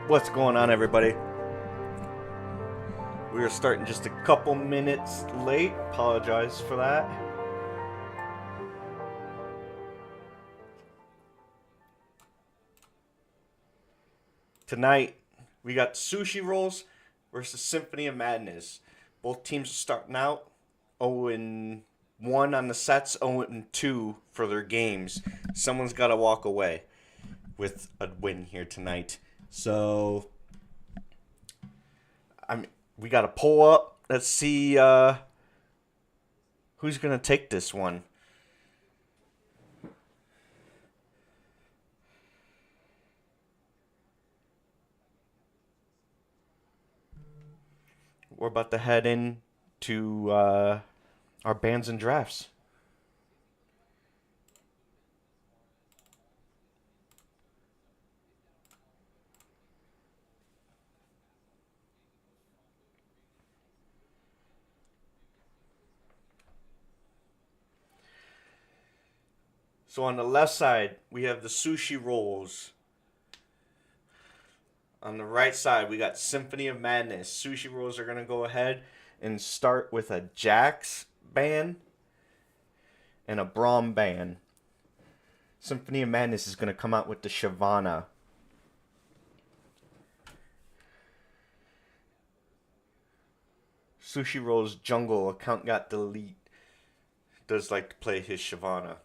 What's going on, everybody? We are starting just a couple minutes late. Apologize for that. Tonight, we got Sushi Rolls versus Symphony of Madness. Both teams are starting out 0-1 on the sets, 0-2 for their games. Someone's got to walk away with a win here tonight. So, we got to pull up. Let's see who's going to take this one. We're about to head in to our bands and drafts. So on the left side, we have the Sushi Rolls. On the right side, we got Symphony of Madness. Sushi Rolls are going to go ahead and start with a Jax band and a Braum band. Symphony of Madness is going to come out with the Shyvana. Sushi Rolls Jungle account got delete. Does like to play his Shyvana.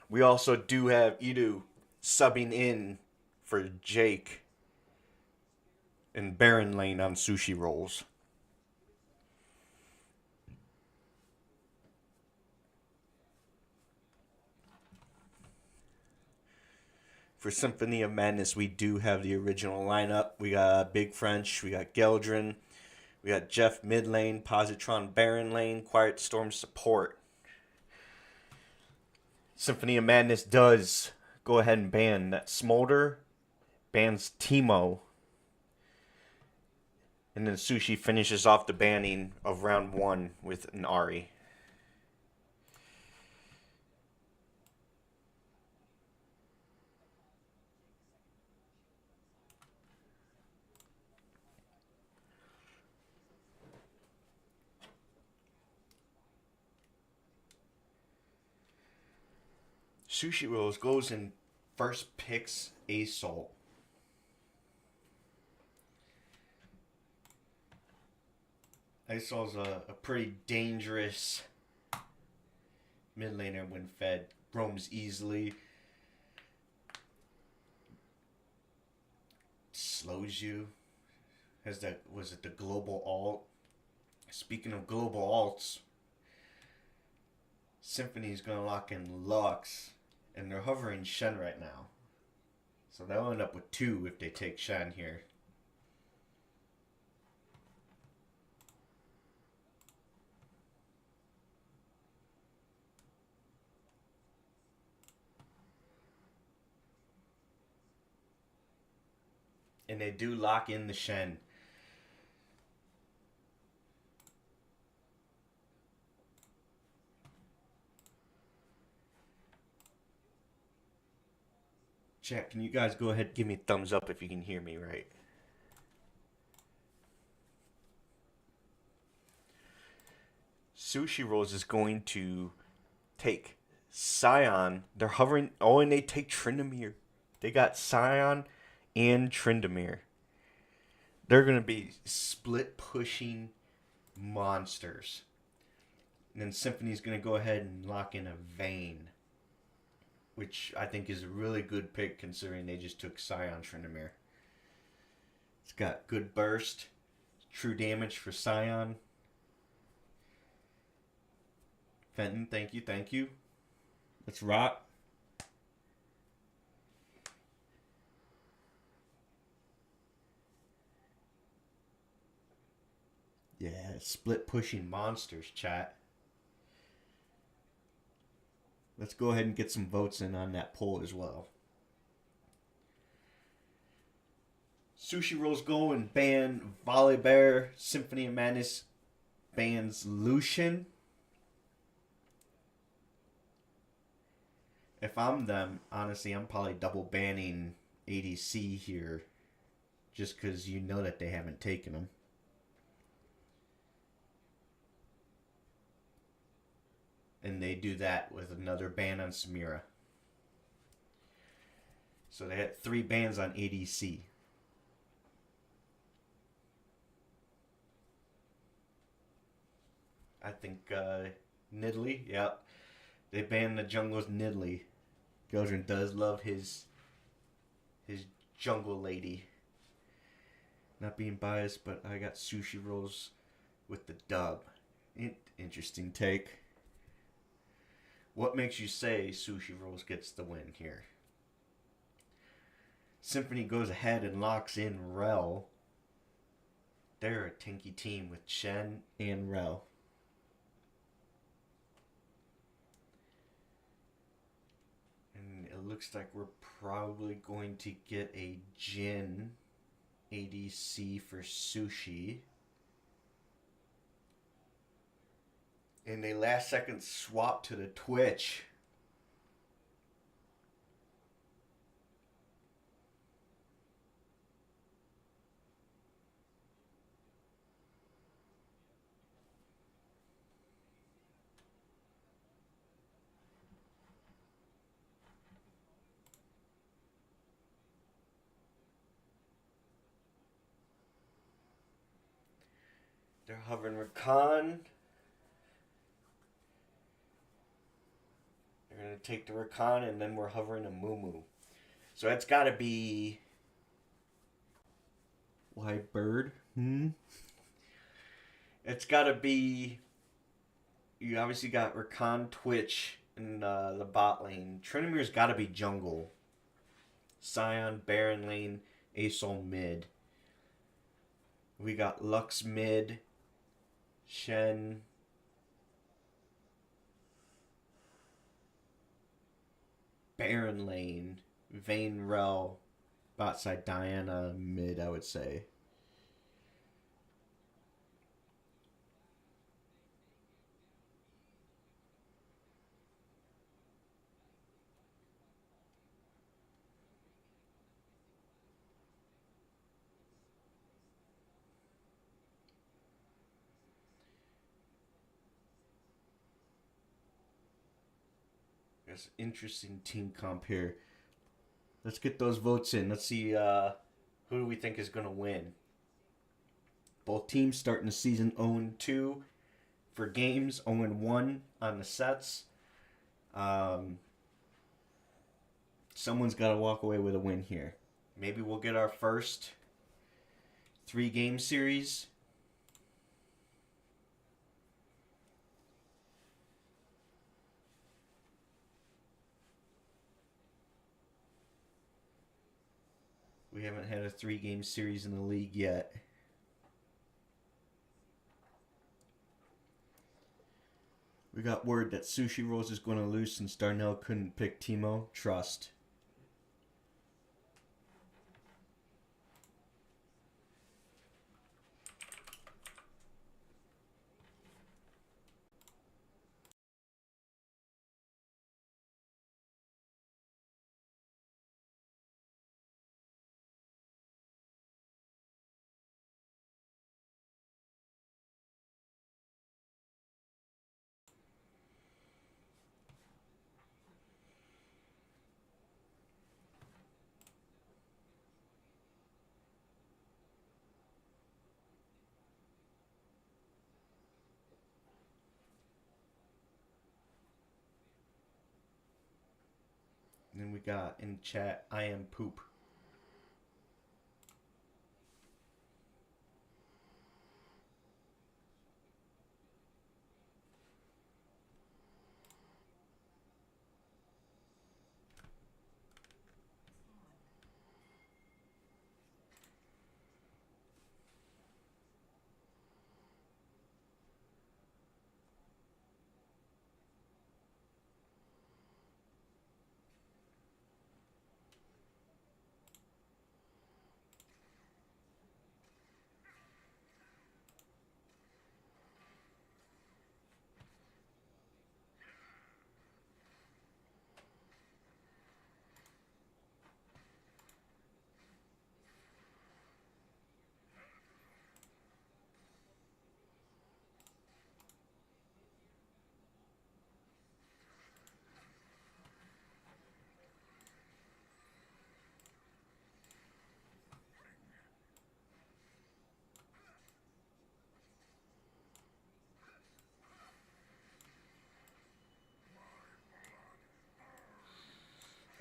We also do have Edu subbing in for Jake and Baron Lane on Sushi Rolls. For Symphony of Madness, we do have the original lineup. We got Big French, we got Geldrin, we got Jeff mid lane, Positron Baron lane, Quiet Storm support. Symphony of Madness does go ahead and ban that Smolder, bans Teemo, and then Sushi finishes off the banning of round 1 with an Ari. Sushi Rolls goes and first picks Assault. Assault's a pretty dangerous mid laner when fed. Roams easily. Slows you. Has that, was it the global alt? Speaking of global alts, Symphony's gonna lock in Lux, and they're hovering Shen right now. So they'll end up with 2 if they take Shen here. And they do lock in the Shen. Chat, can you guys go ahead and give me a thumbs up if you can hear me right? Sushi Rolls is going to take Scion. They're hovering. Oh, and they take Tryndamere. They got Scion and Tryndamere. They're going to be split pushing monsters. And then Symphony's going to go ahead and lock in a Vayne, which I think is a really good pick considering they just took Scion Tryndamere. It's got good burst, true damage for Scion. Fenton, thank you, thank you. Let's rock. Yeah, split pushing monsters, chat. Let's go ahead and get some votes in on that poll as well. Sushi Rolls go and ban Volley Bear. Symphony of Madness bans Lucian. If I'm them, honestly, I'm probably double banning ADC here. just because you know that they haven't taken them. And they do that with another ban on Samira. So they had 3 bans on ADC. I think Nidalee, yep. They banned the jungle's Nidalee. Gildren does love his jungle lady. Not being biased, but I got Sushi rolls with the dub. Interesting take. What makes you say Sushi rolls gets the win here? Symphony goes ahead and locks in Rel. They're a tanky team with Shen and Rel. And it looks like we're probably going to get a Jin ADC for Sushi. And a last second swap to the Twitch. They're hovering Rakan. They're going to take the Rakan, and then we're hovering a Mumu. So that's got to be... White Bird? It's got to be... You obviously got Rakan, Twitch, in the bot lane. Trinimir's got to be jungle. Sion, Baron lane, Asol mid. We got Lux mid. Shen. Baron lane. Vayne Rel. Bot side Diana mid, I would say. There's interesting team comp here. Let's get those votes in. Let's see who do we think is going to win. Both teams starting the season 0-2 for games, 0-1 on the sets. Someone's got to walk away with a win here. Maybe we'll get our first 3-game series. We haven't had a 3-game series in the league yet. We got word that Sushi Rolls is going to lose since Darnell couldn't pick Teemo. Trust. And then we got in chat, I am poop.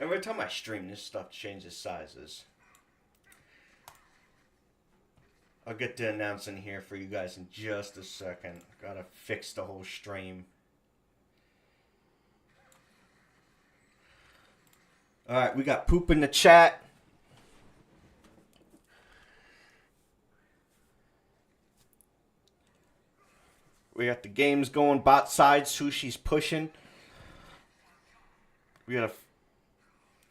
Every time I stream, this stuff changes sizes. I'll get to announcing here for you guys in just a second. Gotta fix the whole stream. Alright, we got poop in the chat. We got the games going bot side. Sushi's pushing. We got a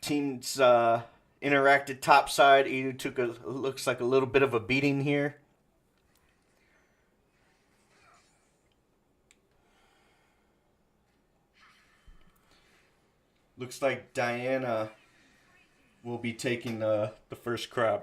teams interacted top side. Edu took looks like a little bit of a beating here. Looks like Diana will be taking the first crab.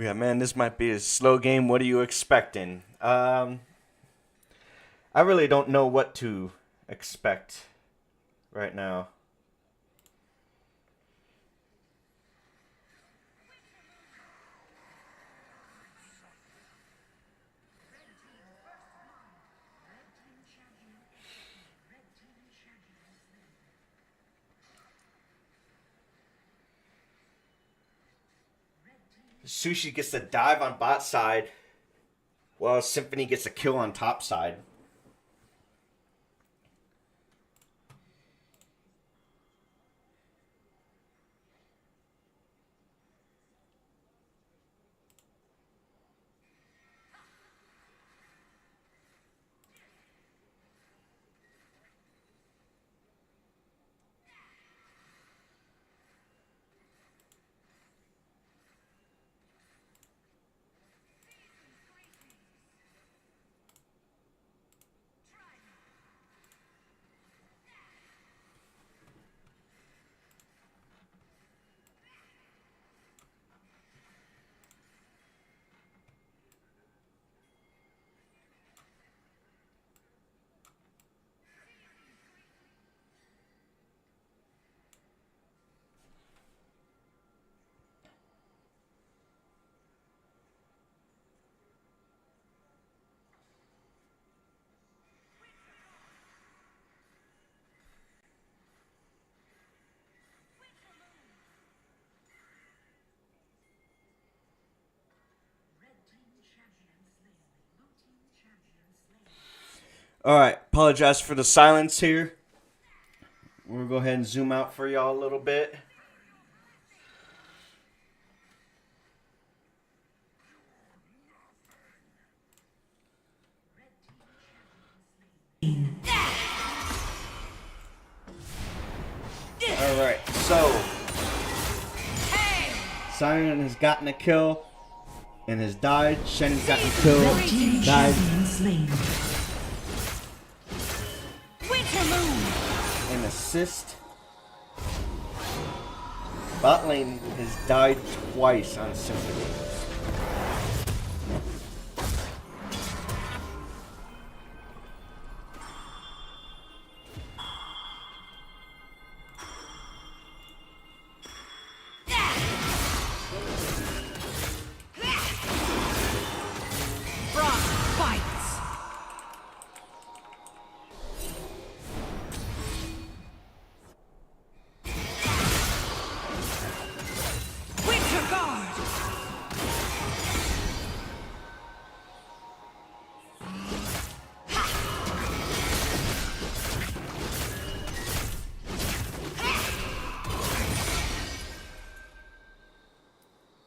Yeah, man, this might be a slow game. What are you expecting? I really don't know what to expect right now. Sushi gets the dive on bot side, while Symphony gets a kill on top side. Alright, apologize for the silence here. We'll go ahead and zoom out for y'all a little bit. Alright, so Sion has gotten a kill and has died. Shen's gotten a kill, died. An assist. Bot lane has died twice on Symphony.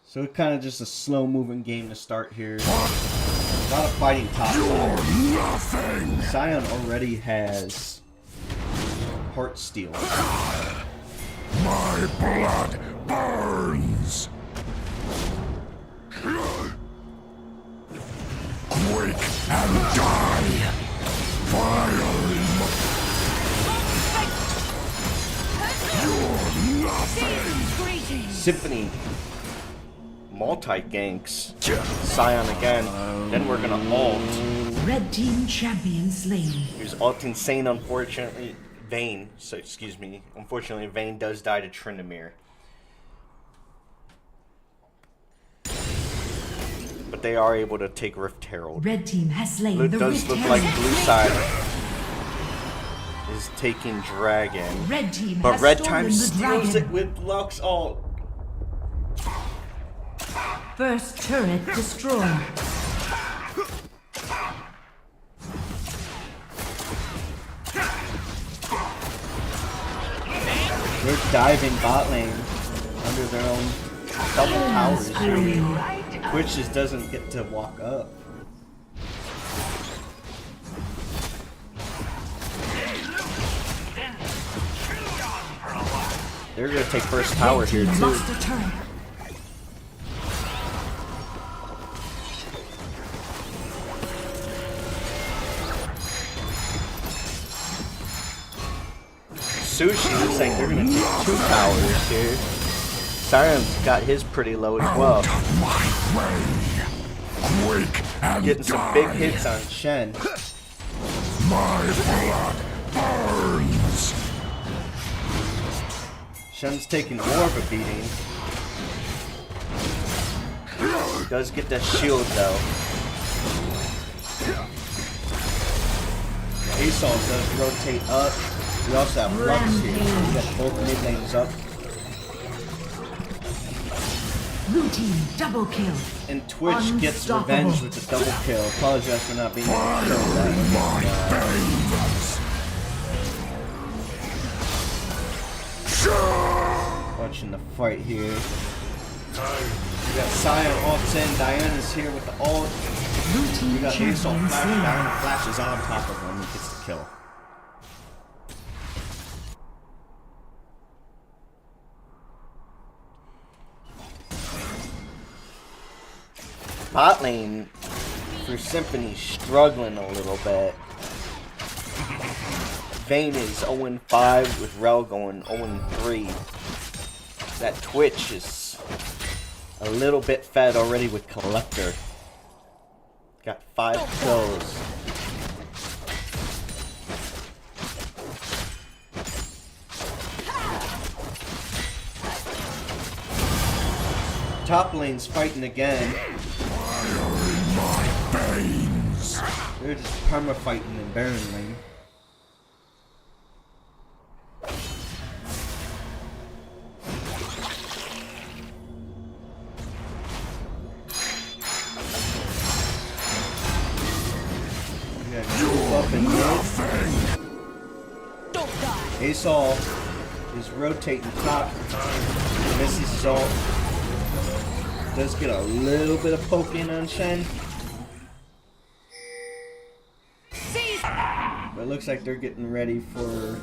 So it's kind of just a slow-moving game to start here. A lot of fighting top side. Sion already has Heart Steel. My blood burns. Quake and die. Fire in my... You're nothing. Symphony multi-ganks Scion again. Then we're gonna ult. Red team champion slain. He's ulting Sane, unfortunately. Vayne, so excuse me. Unfortunately, Vayne does die to Tryndamere. But they are able to take Rift Herald. Red team has slain It the does Rift look Herald. like blue side is taking Dragon. Red team But has Red stolen Time the steals dragon. it with Lux ult. First turret destroyed. They're diving bot lane under their own double towers here. Twitch just doesn't get to walk up. They're gonna take first tower here too. Lost a turret. Sushi looks like they're gonna take 2 towers here. Sion's got his pretty low as well. My way. Quake and Getting some die. big hits on Shen. My blood burns. Shen's taking more of a beating. Does get that shield though. Assault does rotate up. We also have Lux here. We got both mid lanes up. Blue team double kill. And Twitch gets Unstoppable. revenge with the double kill. Apologize for not being able to kill that. Watching the fight here. We got Sion ults in. Diana's here with the ult. Blue team We got Assault champion flash. slain. Diana flashes on top of him and gets the kill. Bot lane for Symphony struggling a little bit. Vayne is 0-5 with Rel going 0-3. That Twitch is a little bit fed already with Collector. Got 5 kills. Top lane's fighting again. My veins. They're just perma fighting in Baron lane. We got Goof up in mid. Asol is rotating top. Misses his ult. Does get a little bit of poke in on Shen. But it looks like they're getting ready for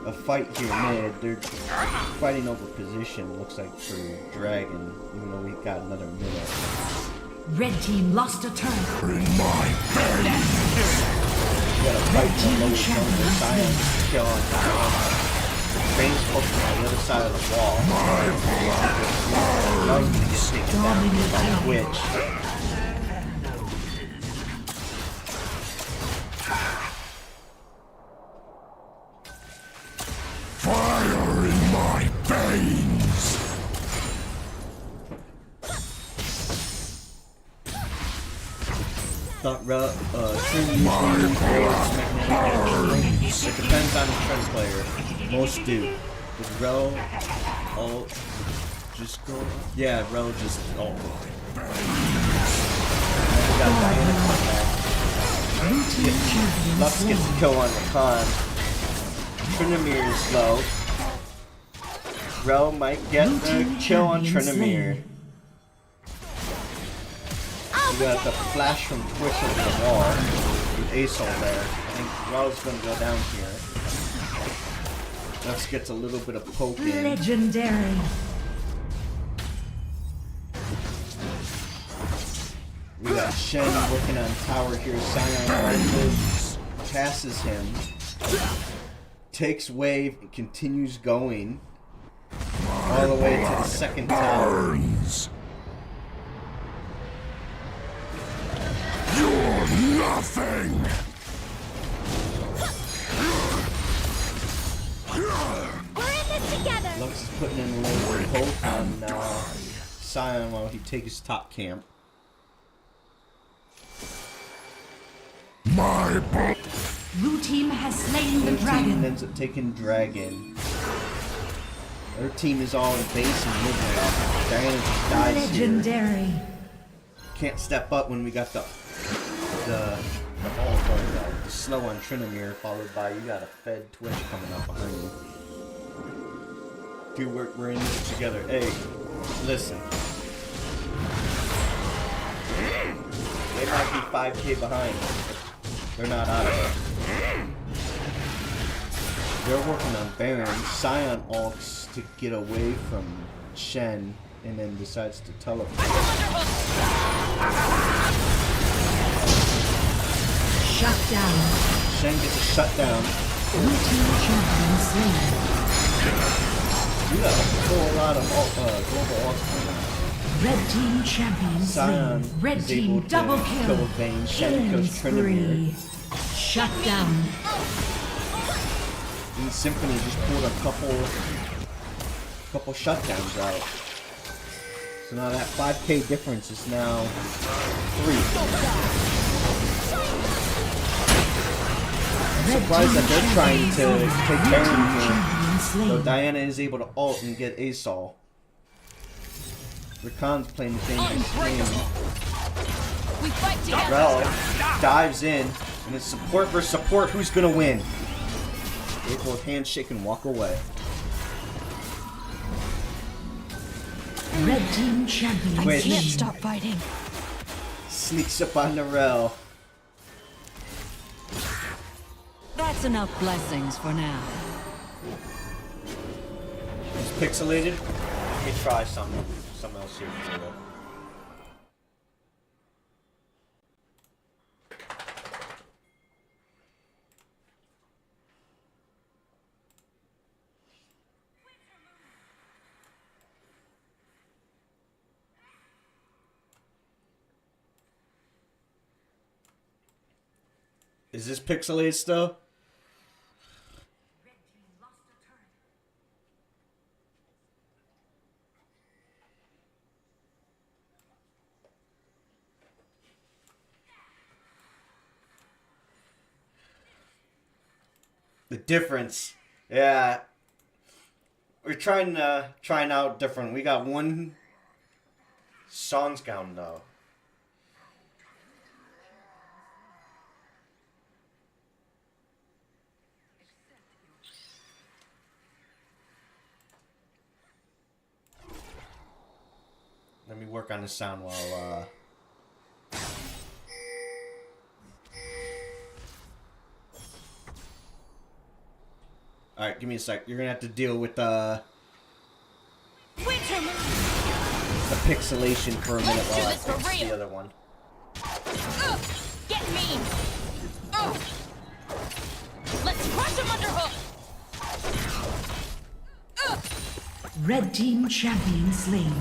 a fight here mid. They're fighting over position, looks like, for Dragon, even though we got another minute. Red team lost a turret. In my veins. We got a fight in the lowest zone with Science kill on Scion. Vayne's poking on the other side of the wall. Now he's gonna get taken down by Twitch. Fire in my veins. Thought Trin it depends on the Trin player. Most do. With Rel, ult, just go. Yeah, Rel just ult. And we got Diana come back. Blue team champion Lux gets a slain. kill on the Khan. Tryndamere is low. Rel might get Blue the team kill on champion Tryndamere. slain. We got the flash from Twitch over the wall. With Asol there. I think Rel's gonna go down here. Lux gets a little bit of poke in. Legendary. We got Shen working on tower here. Sion ulted, passes him. Takes wave and continues going. All the way to the second tower. Burns. Nothing! We're in this together. Lux is putting in a little poke on Scion while he takes top camp. My blood! Blue team has slain the Blue team dragon. ends up taking dragon. Their team is all in base and mid lane. Diana just dies here. Legendary. Can't step up when we got the slow on Trinamir, followed by you got a fed Twitch coming up behind you. Dude, we're in this together. Hey, listen. They might be 5k behind. They're not out of it. They're working on Baron. Scion ults to get away from Shen and then decides to teleport. Shut down. Shen gets a shutdown. Blue team champion slain. You got a whole lot of global ults coming out. Red team champion Scion slain. Red is team able to double kill kill. Vayne. Shen Killing kills Trinamir. spree. Shut down. And Symphony just pulled a couple shutdowns out. So now that 5k difference is now 3. Surprised that they're trying to take Baron here. So Diana is able to ult and get Asol. Rakan's playing the dangerous game. We fight together. Rel dives in, and it's support versus support. Who's gonna win? They both handshake and walk away. Red team champion Twitch. slain. Stop fighting. Sneaks up on the Rel. That's enough blessings for now. It's pixelated. Let me try something else here for you. Is this pixelated still? The difference, yeah. We're trying out different. We got one songs gown though. Let me work on the sound while Alright, give me a sec. You're gonna have to deal with the pixelation for a minute while I this for fix the real. other one. Get mean. Let's crush him underhook. Red team champion slain.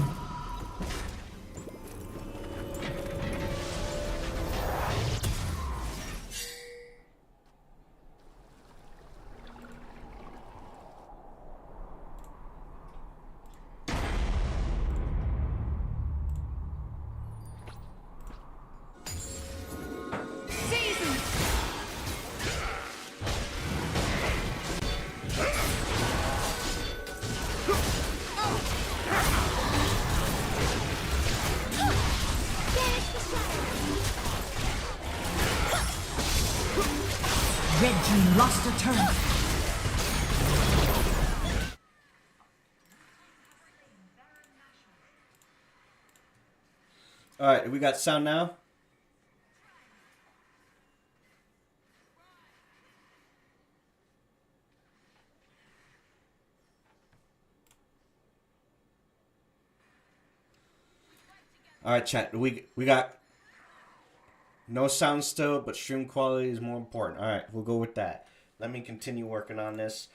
Red team lost a turret. Alright, we got sound now? Alright, chat. We got no sound still, but stream quality is more important. Alright, we'll go with that. Let me continue working on this.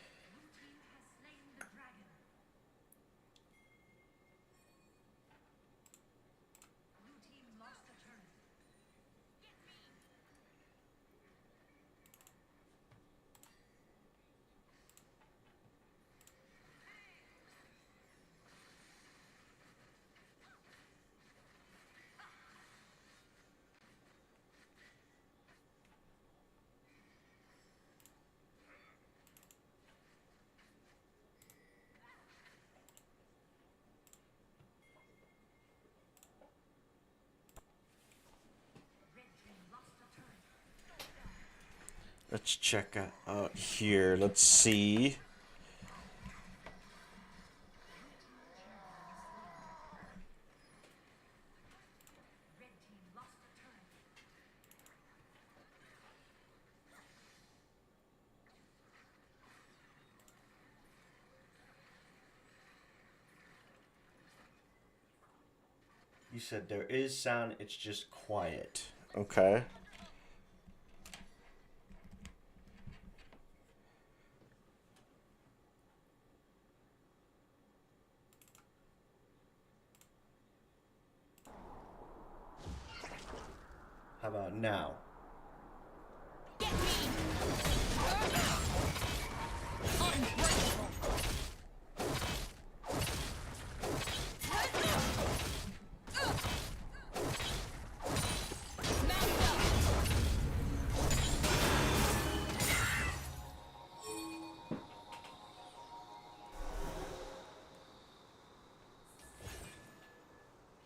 Let's check out here. Let's see. You said there is sound, it's just quiet. Okay. How about now? Get me! Unbreakable! Mount up!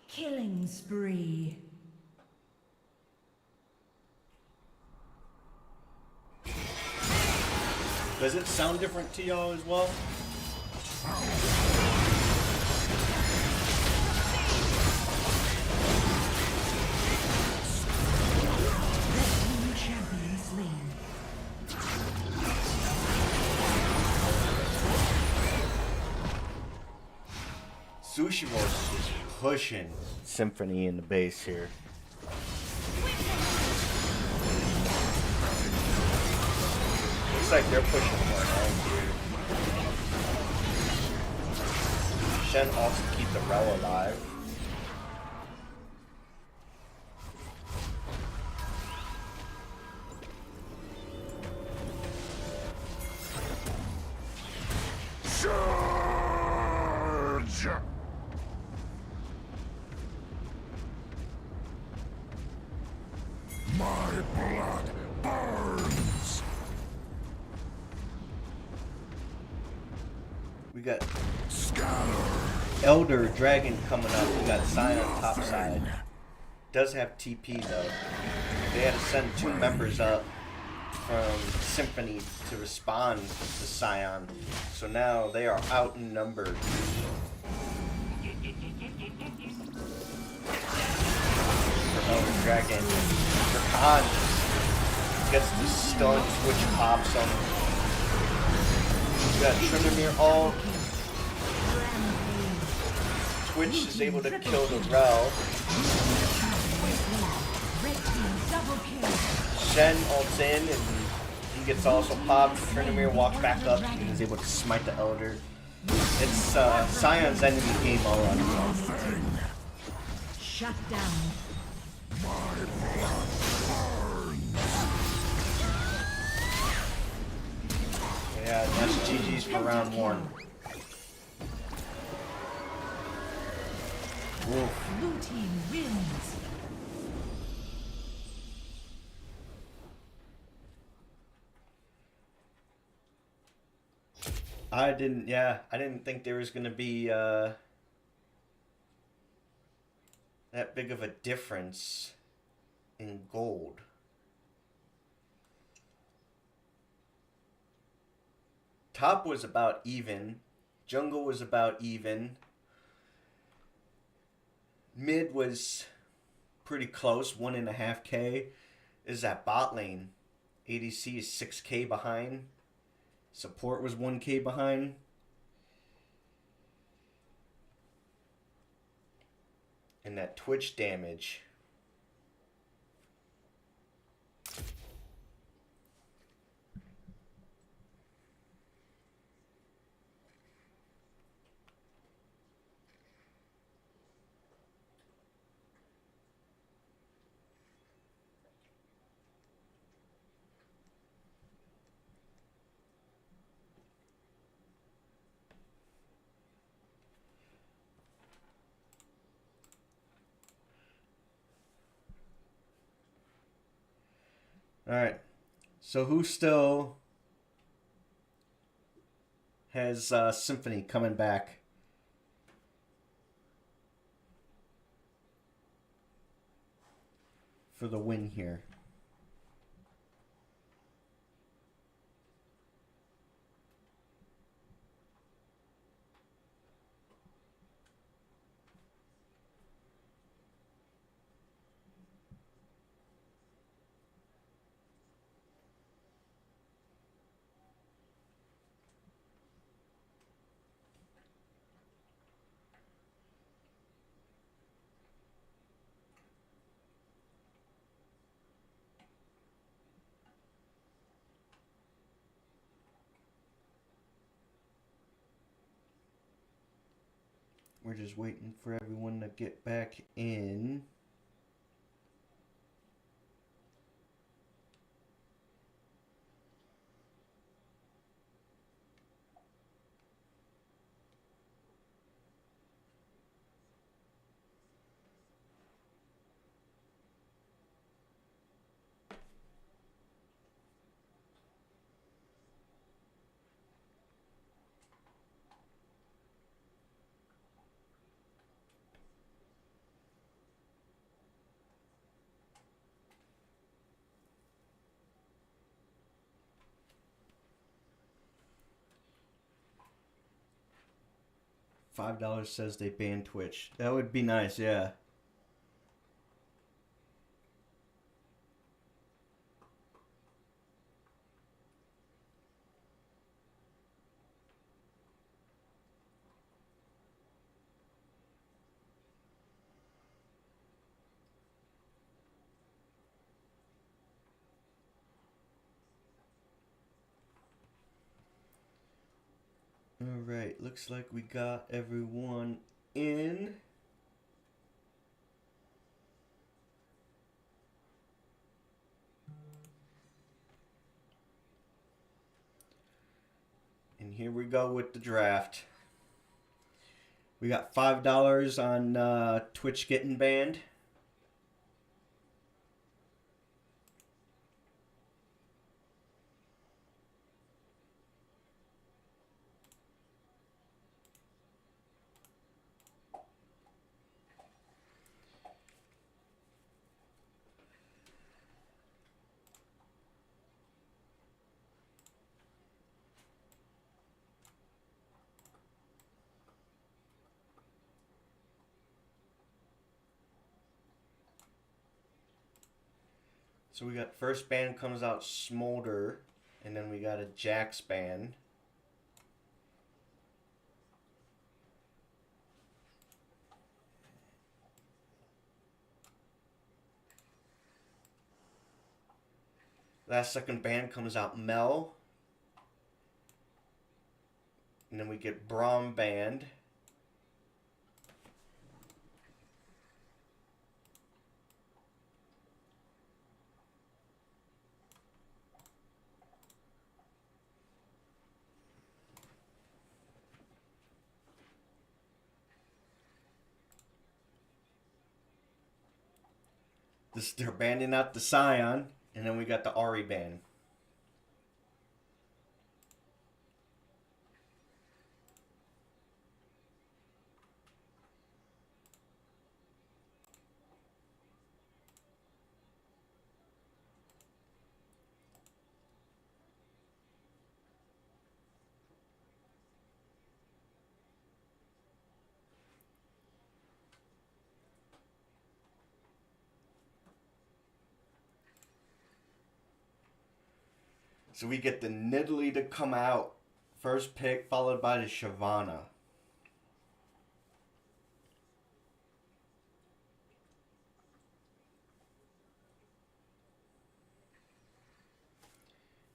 Killing spree. Does it sound different to y'all as well? New champion slain. Sushi Roast is pushing Symphony in the base here. Looks like they're pushing more now here. Shen also keep the Rel alive. Surge! My blood burns! We got Scatter! Elder Dragon coming up. We got Scion top side. Does have TP though. They had to send 2 members up from Symphony to respond to Scion. So now they are outnumbered. For Elder Dragon. Rakan gets the stun switch pops on him. We got Tryndamere all. Twitch is able to kill the Rel. Red team double kill. Shen ults in and he gets also popped. Tryndamere walks back up and is able to smite the Elder. It's Scion's enemy game all on. Shut down. Yeah, that's GG's for round 1. Oof. Blue team wins. I didn't think there was gonna be that big of a difference in gold. Top was about even. Jungle was about even. Mid was pretty close, 1.5K. Is that bot lane? ADC is 6K behind. Support was 1K behind. And that Twitch damage. Alright. So who still has Symphony coming back? For the win here. We're just waiting for everyone to get back in. $5 says they banned Twitch. That would be nice, yeah. Alright, looks like we got everyone in. And here we go with the draft. We got $5 on Twitch getting banned. So we got first band comes out Smolder, and then we got a Jax band. Last second band comes out Mel. And then we get Braum band. They're banding out the Scion, and then we got the Ari band. So we get the Nidalee to come out. First pick, followed by the Shyvana.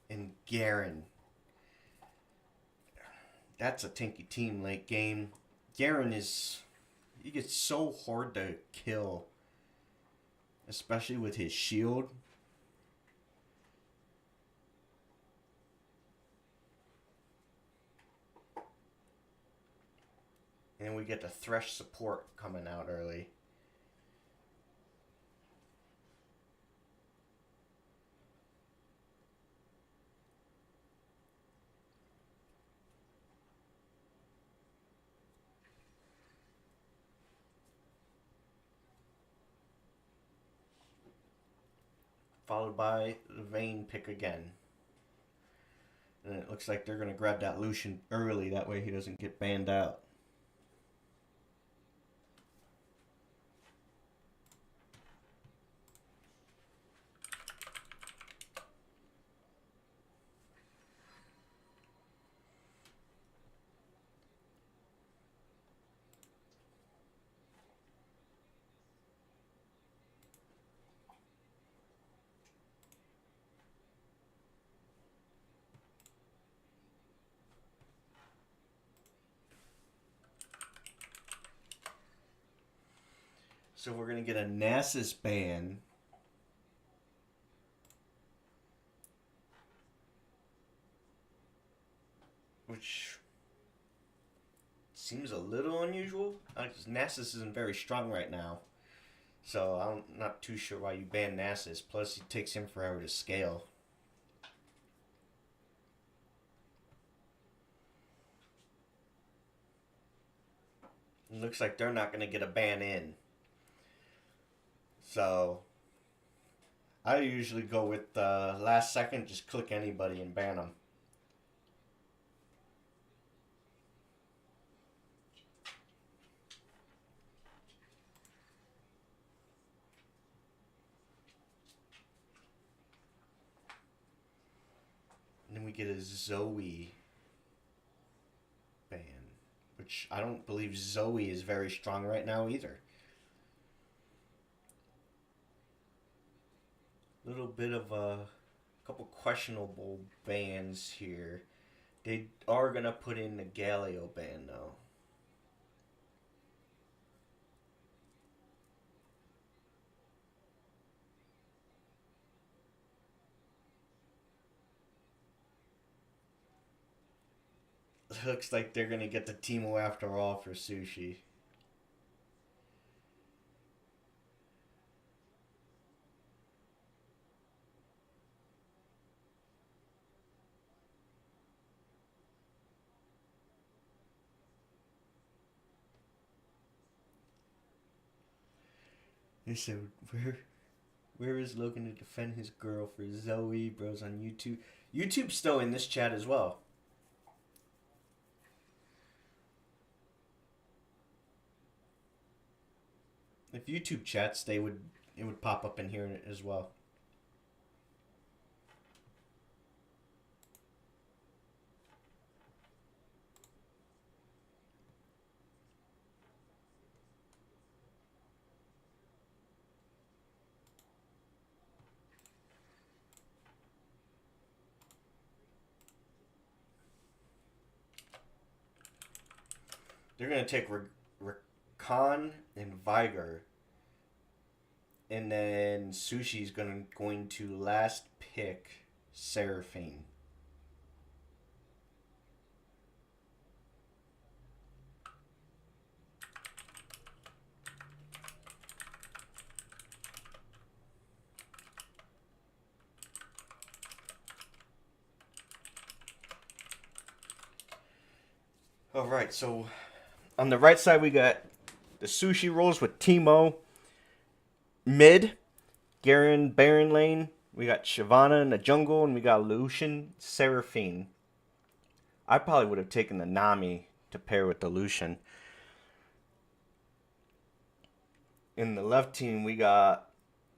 And Garen. That's a tanky team late game. Garen is... He gets so hard to kill. Especially with his shield. And we get the Thresh support coming out early. Followed by the Vayne pick again. And it looks like they're going to grab that Lucian early. That way he doesn't get banned out. So we're gonna get a Nasus ban. Which seems a little unusual. Nasus isn't very strong right now. So I'm not too sure why you ban Nasus. Plus, it takes him forever to scale. It looks like they're not going to get a ban in. So, I usually go with last second, just click anybody and ban them. And then we get a Zoe ban, which I don't believe Zoe is very strong right now either. Little bit of a couple questionable bans here. They are gonna put in the Galio ban though. Looks like they're gonna get the Teemo after all for Sushi. They said, where is Logan to defend his girl for Zoe? Bros on YouTube. YouTube's still in this chat as well. If YouTube chats, it would pop up in here as well. They're going to take Rakan and Viger. And then Sushi's going to last pick Seraphine. Alright, so on the right side we got the Sushi rolls with Teemo. Mid, Garen, Baron lane. We got Shyvana in the jungle, and we got Lucian, Seraphine. I probably would have taken the Nami to pair with the Lucian. In the left team, we got,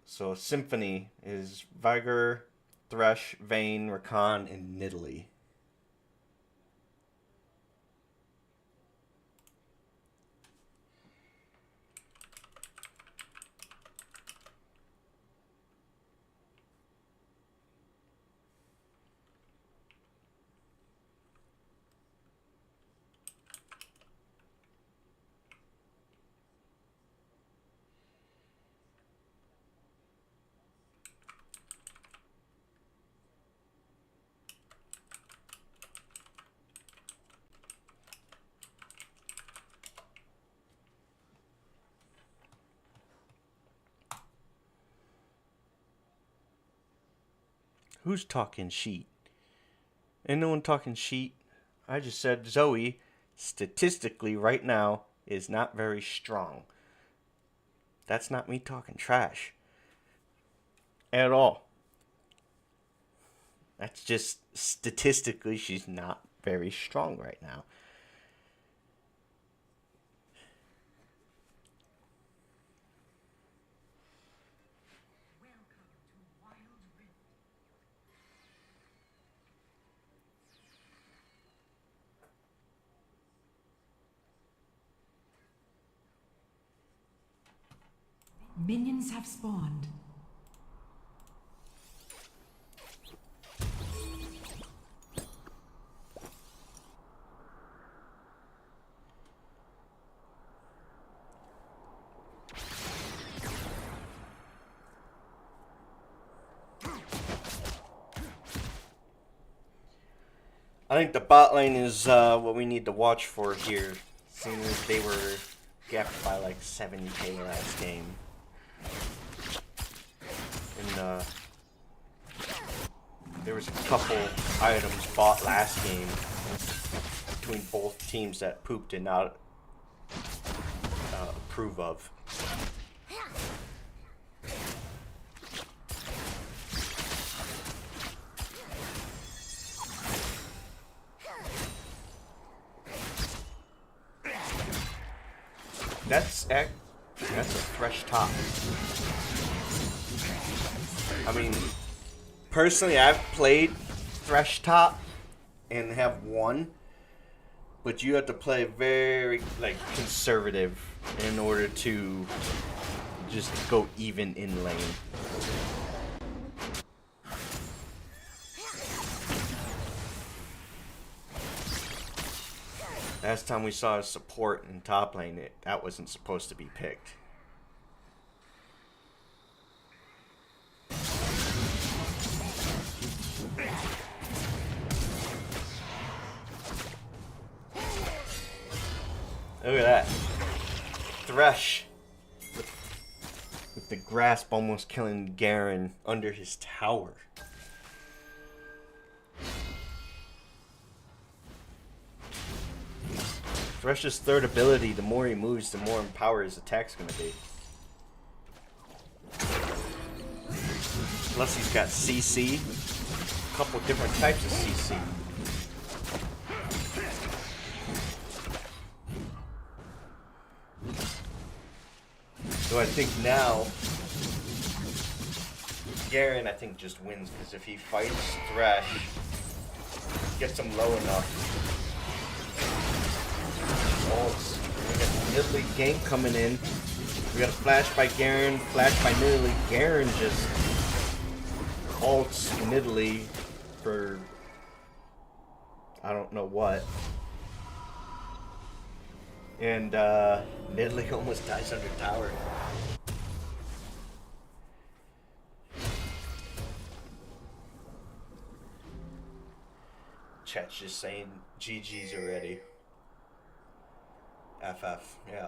so Symphony is Viger, Thresh, Vayne, Rakan, and Nidalee. Who's talking sheet? Ain't no one talking sheet. I just said Zoe, statistically right now, is not very strong. That's not me talking trash. At all. That's just statistically she's not very strong right now. Minions have spawned. I think the bot lane is what we need to watch for here, seeing as they were gapped by like 70k last game. And there was a couple items bought last game between both teams that Poop did not approve of. That's a fresh top. I mean, personally, I've played Thresh Top and have won, but you have to play very like conservative in order to just go even in lane. Last time we saw a support in top lane, that wasn't supposed to be picked. Look at that. Thresh with the grasp almost killing Garen under his tower. Thresh's third ability, the more he moves, the more empowered his attack's gonna be. Plus he's got CC, a couple different types of CC. So I think now, Garen I think just wins, because if he fights Thresh, gets him low enough. We got the Nidalee gank coming in. We got a flash by Garen, flash by Nidalee. Garen just ults Nidalee for I don't know what. And Nidalee almost dies under tower. Chat's just saying GG's already. FF, yeah.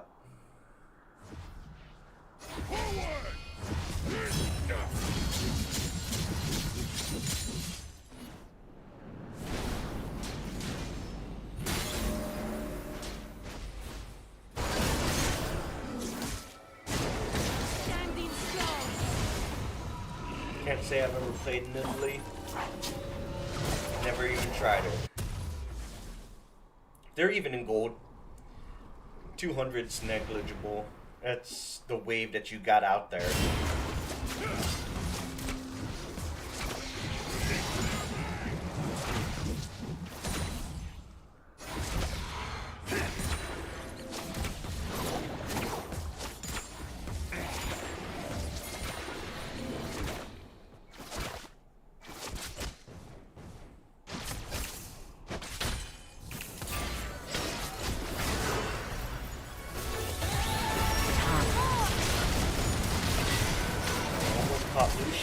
Standing strong. Can't say I've ever played Nidalee. Never even tried it. They're even in gold. 200's negligible. That's the wave that you got out there.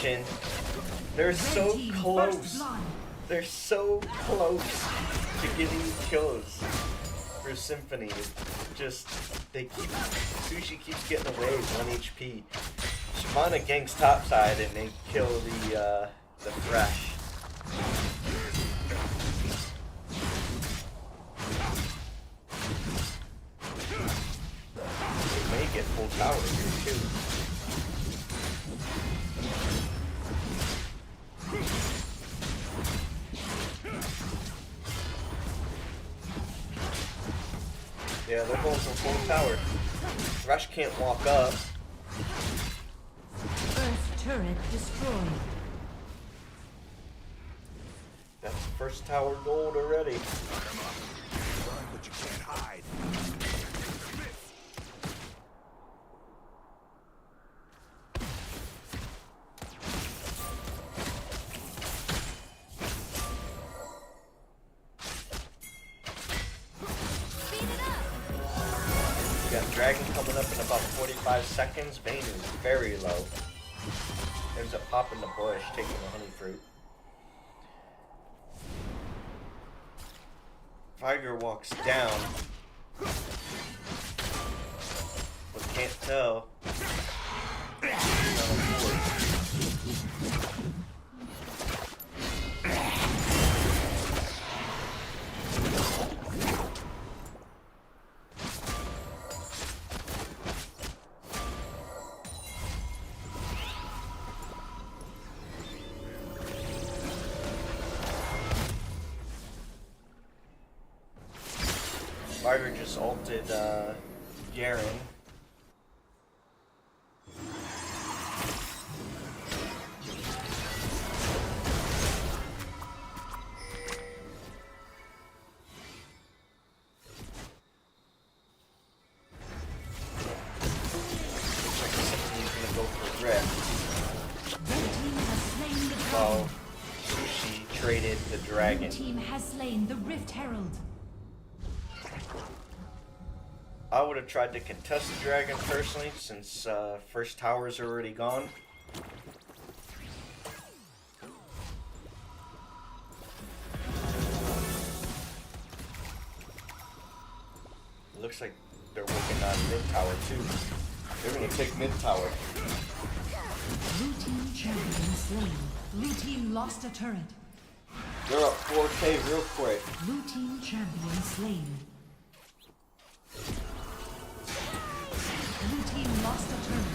Lucian. They're so close. They're so close to getting kills for Symphony. Just Sushi keeps getting away with 1 HP. Shyvana ganks topside and they kill the Thresh. They may get full tower here too. Yeah, they're going for full tower. Thresh can't walk up. First turret destroyed. That's first tower gold already. Run, but you can't hide. Got Dragon coming up in about 45 seconds. Vayne is very low. There's a pop in the bush taking the honey fruit. Viger walks down, but can't tell. He's on a board. Viger just ulted Garen. Looks like Symphony's gonna go for red. Red team has slain the While dragon. Sushi traded the Blue dragon. team has slain the Rift Herald. I would have tried to contest the dragon personally, since first tower's already gone. It looks like they're working on mid tower too. They're gonna take mid tower. Blue team champion slain. Blue team lost a turret. They're up 4K real quick. Blue team champion slain. Blue team lost a turret.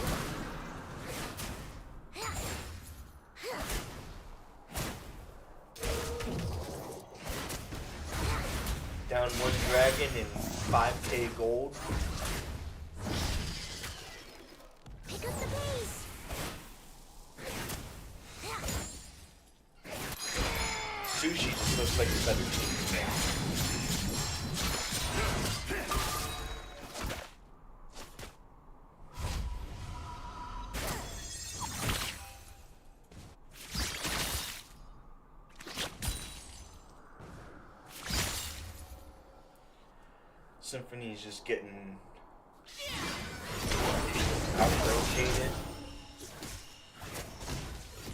Down one dragon and 5K gold. Pick up the pace. Sushi just looks like a better team. Symphony is just getting out-rotated,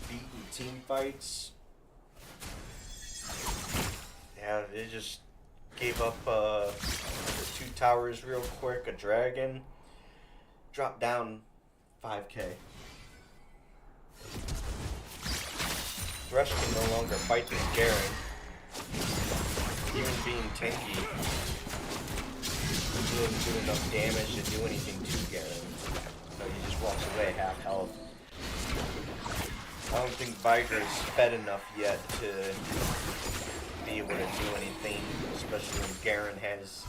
beaten team fights. Yeah, they just gave up the 2 towers real quick, a dragon, dropped down 5K. Thresh can no longer fight this Garen, even being tanky. He didn't do enough damage to do anything to Garen, so he just walks away half health. I don't think Viger is fed enough yet to be able to do anything, especially when Garen has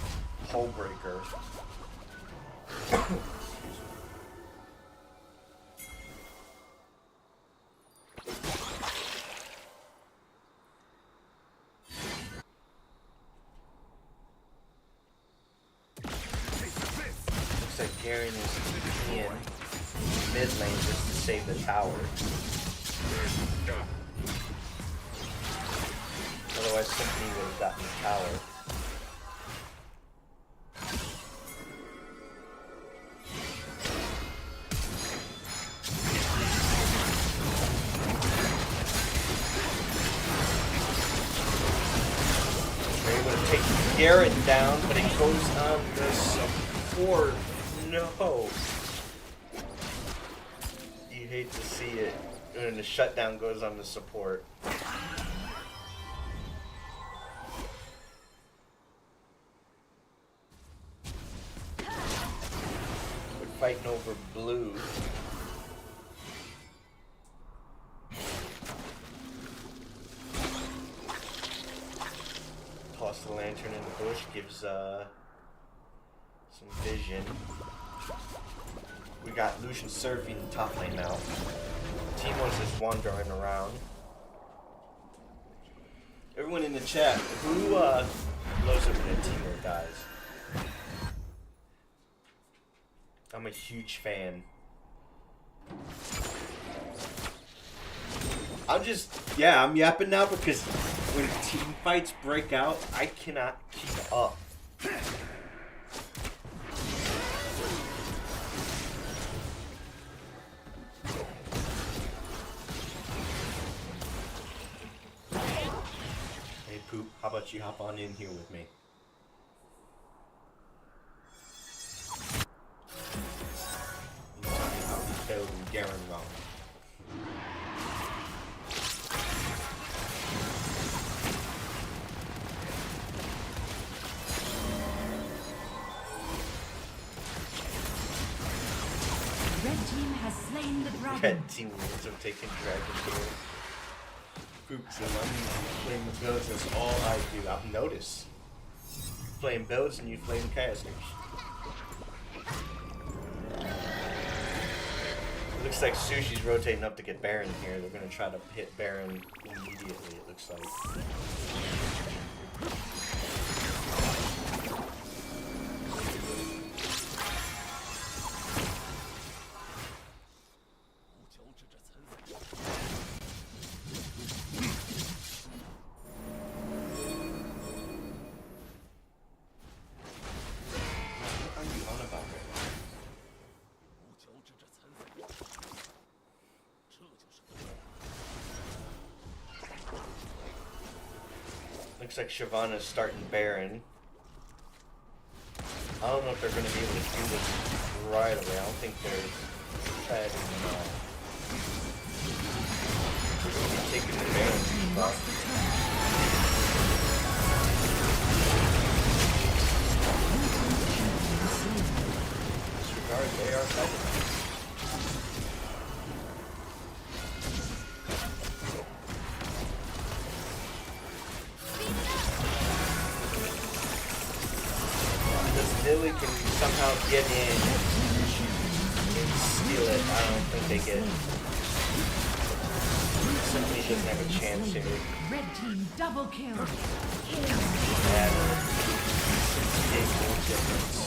Hullbreaker. Looks like Garen is in mid lane just to save the tower. Otherwise, Symphony would have gotten the tower. They're able to take Garen down, but it goes on the support. No. You hate to see it. And the shutdown goes on the support. We're fighting over blue. Toss the lantern in the bush, gives some vision. We got Lucian surfing top lane now. Teemo's just wandering around. Everyone in the chat, who loves it when a Teemo dies? I'm a huge fan. I'm yapping now because when team fights break out, I cannot keep up. Hey Poop, how about you hop on in here with me? team has slain the dragon. Red team wins. I'm taking dragon here. Groups and I'm playing the builds. That's all I do. I've noticed. Playing builds and you playing casters. Looks like Sushi's rotating up to get Baron here. They're gonna try to hit Baron immediately, it looks like. What are you on about right now? Looks like Shyvana's starting Baron. I don't know if they're going to be able to do this right away. I don't think they're planning taking the Baron. Disregard, they are fighting. Lily can somehow get in and steal it. I don't think they get. Symphony doesn't have a chance here. Red team double kill. Yeah, big goal difference.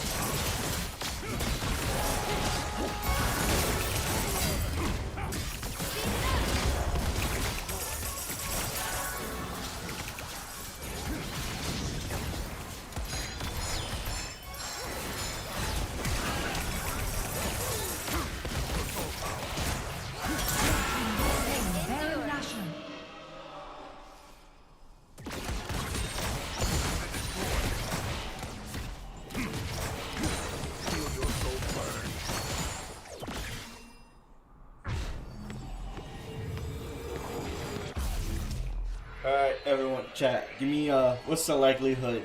Alright, everyone, chat. Give me, what's the likelihood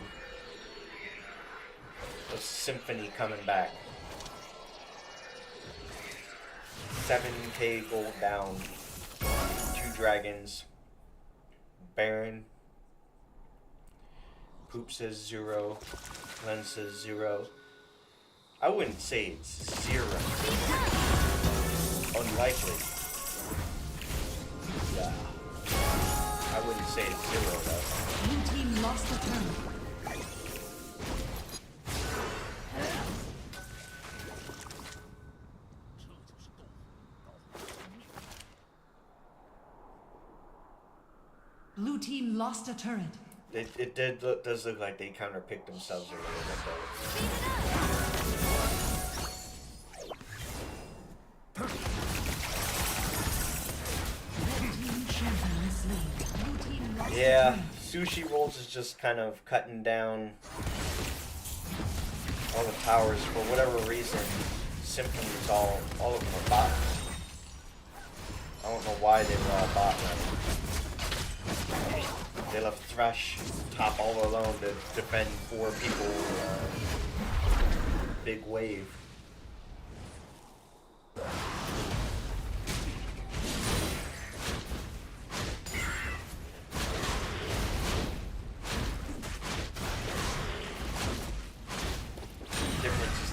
of Symphony coming back? 7k gold down. 2 dragons. Baron. Poop says 0. Len says 0. I wouldn't say it's 0. Unlikely. Yeah. I wouldn't say it's 0 though. Blue team lost the turn. Blue team lost a turret. It does look like they counterpicked themselves a little bit though. Yeah, Sushi Rolls is just kind of cutting down all the towers for whatever reason. Symphony's all of them are bots. I don't know why they were all bot running. They left Thresh top all alone to defend 4 people. Big wave.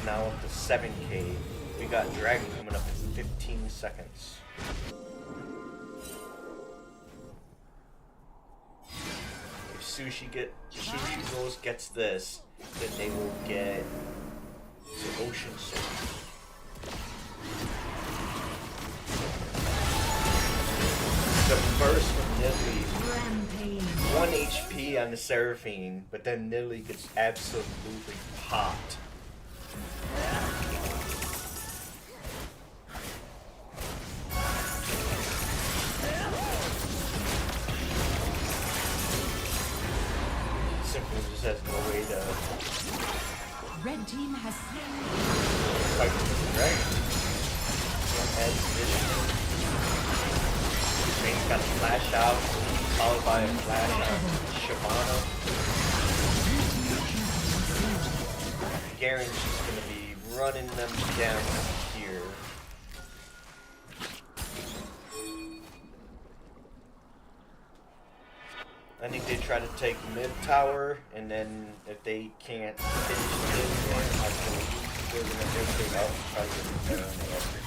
Now up to 7k. We got Dragon coming up in 15 seconds. If Sushi Rolls gets this, then they will get the Ocean Sword. The burst from Nidalee, 1 HP on the Seraphine, but then Nidalee gets absolutely popped. Simply just has no way to Red team has slain. fight with the dragon. And Rain's got a flash out, followed by a flash on Shyvana. Garen's just gonna be running them down here. I think they try to take mid tower, and then if they can't finish mid, then I believe they're gonna rotate out and try to get the Baron after.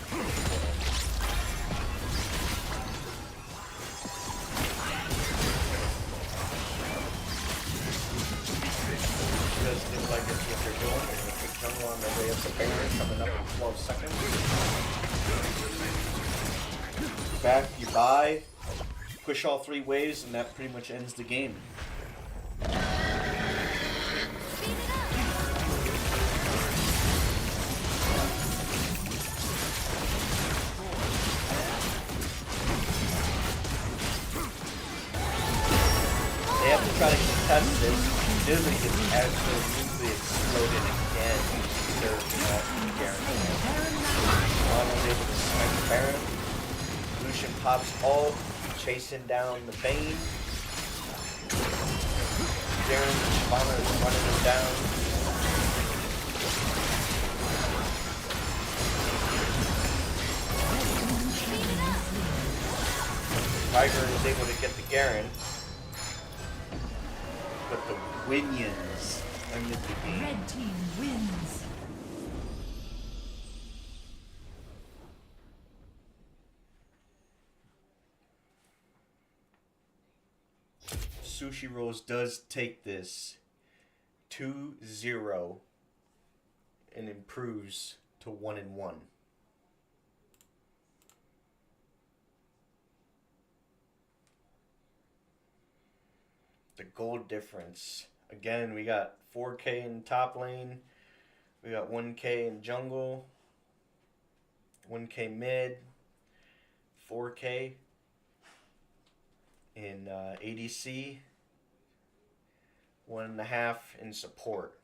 Does look like it's what they're doing. They're gonna put jungle on their way up to Baron, coming up in 12 seconds. Back, you buy, push all 3 waves, and that pretty much ends the game. They have to try to contest this. Disney gets absolutely exploded again. They're not guaranteed. Almost able to snipe the Baron. Lucian pops ult, chasing down the Bane. Darren and Shyvana is running him down. Tiger is able to get the Garen. But the Winions ended the game. Red team wins. Sushi Rolls does take this 2-0 and improves to 1-1. The gold difference. Again, we got 4K in top lane. We got 1K in jungle. 1K mid. 4K in ADC. 1.5 in support.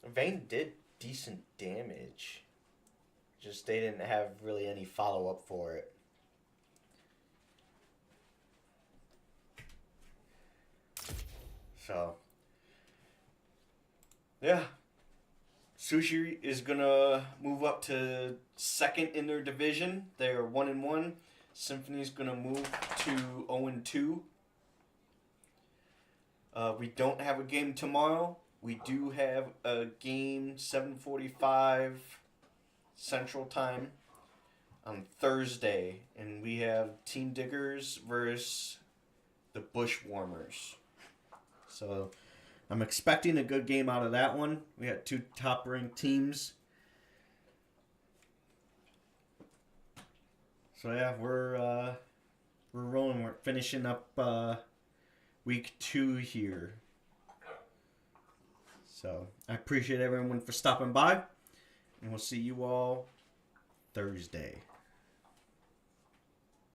Vayne did decent damage. Just they didn't have really any follow-up for it. So, yeah. Sushi is gonna move up to second in their division. They're 1-1. Symphony's gonna move to 0-2. We don't have a game tomorrow. We do have a game 7:45 Central Time on Thursday, and we have Team Diggers versus the Bushwarmers. So I'm expecting a good game out of that one. We got 2 top-ranked teams. So yeah, we're rolling. We're finishing up week 2 here. So I appreciate everyone for stopping by, and we'll see you all Thursday.